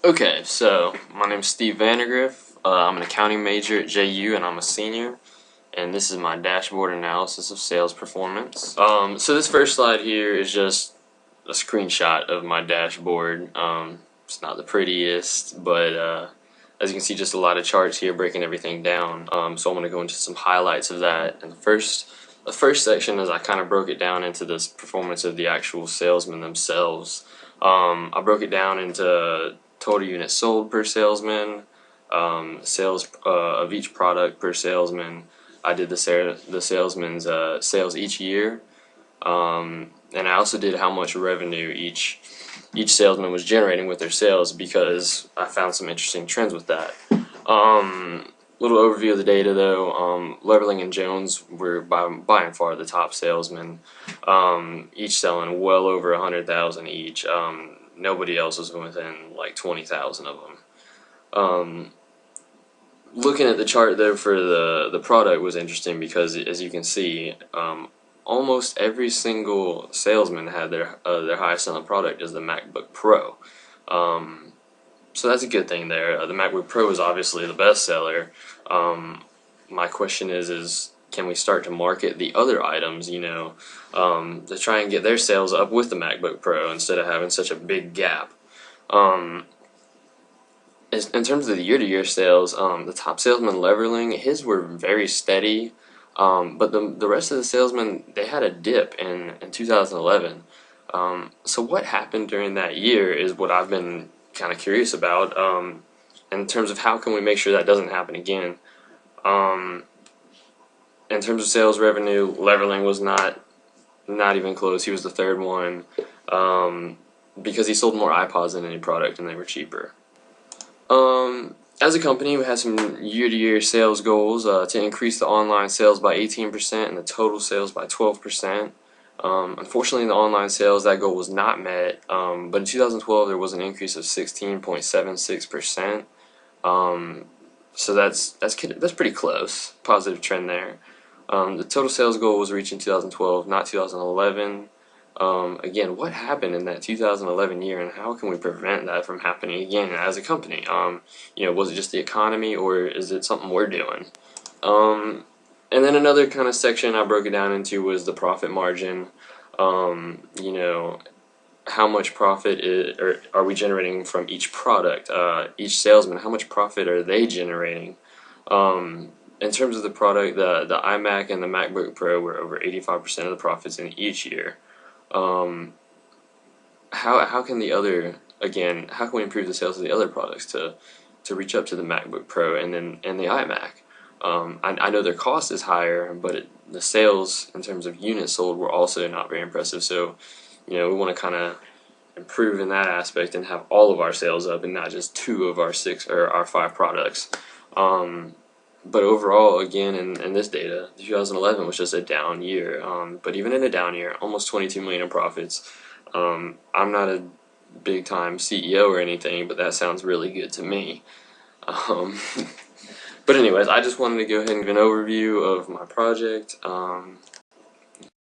Okay, so my name's Steve Vandergriff. I'm an accounting major at JU and I'm a senior. And this is my dashboard analysis of sales performance. So this first slide here is just a screenshot of my dashboard. It's not the prettiest, but as you can see, just a lot of charts here breaking everything down. So I'm going to go into some highlights of that. And the first section is I kind of broke it down into this performance of the actual salesmen themselves. I broke it down into total units sold per salesman, sales of each product per salesman. I did the salesman's sales each year, and I also did how much revenue each salesman was generating with their sales because I found some interesting trends with that. Little overview of the data though. Leverling and Jones were by and far the top salesmen, each selling well over 100,000 each. Nobody else was within like 20,000 of them. Looking at the chart though for the product was interesting because as you can see, almost every single salesman had their highest selling product as the MacBook Pro. So that's a good thing there. The MacBook Pro is obviously the best seller. My question is can we start to market the other items, to try and get their sales up with the MacBook Pro instead of having such a big gap? In terms of the year-to-year sales, the top salesman Leverling, his were very steady, but the rest of the salesmen, they had a dip in 2011. So what happened during that year is what I've been kind of curious about, in terms of how can we make sure that doesn't happen again. In terms of sales revenue, Leverling was not even close. He was the third one, because he sold more iPods than any product and they were cheaper. As a company, we had some year-to-year sales goals to increase the online sales by 18% and the total sales by 12%. Unfortunately, in the online sales, that goal was not met, but in 2012, there was an increase of 16.76%. So that's pretty close. Positive trend there. The total sales goal was reached in 2012, not 2011. Again, what happened in that 2011 year, and how can we prevent that from happening again as a company? Was it just the economy, or is it something we're doing? And then another kind of section I broke it down into was the profit margin. How much profit are we generating from each product? Each salesman, how much profit are they generating? In terms of the product, the iMac and the MacBook Pro were over 85% of the profits in each year. How can how can we improve the sales of the other products to reach up to the MacBook Pro and the iMac? I know their cost is higher, but the sales in terms of units sold were also not very impressive. So, we want to kind of improve in that aspect and have all of our sales up and not just 2 of our 6 or our 5 products. But overall, again, in this data, 2011 was just a down year. But even in a down year, almost 22 million in profits. I'm not a big-time CEO or anything, but that sounds really good to me. But anyways, I just wanted to go ahead and give an overview of my project.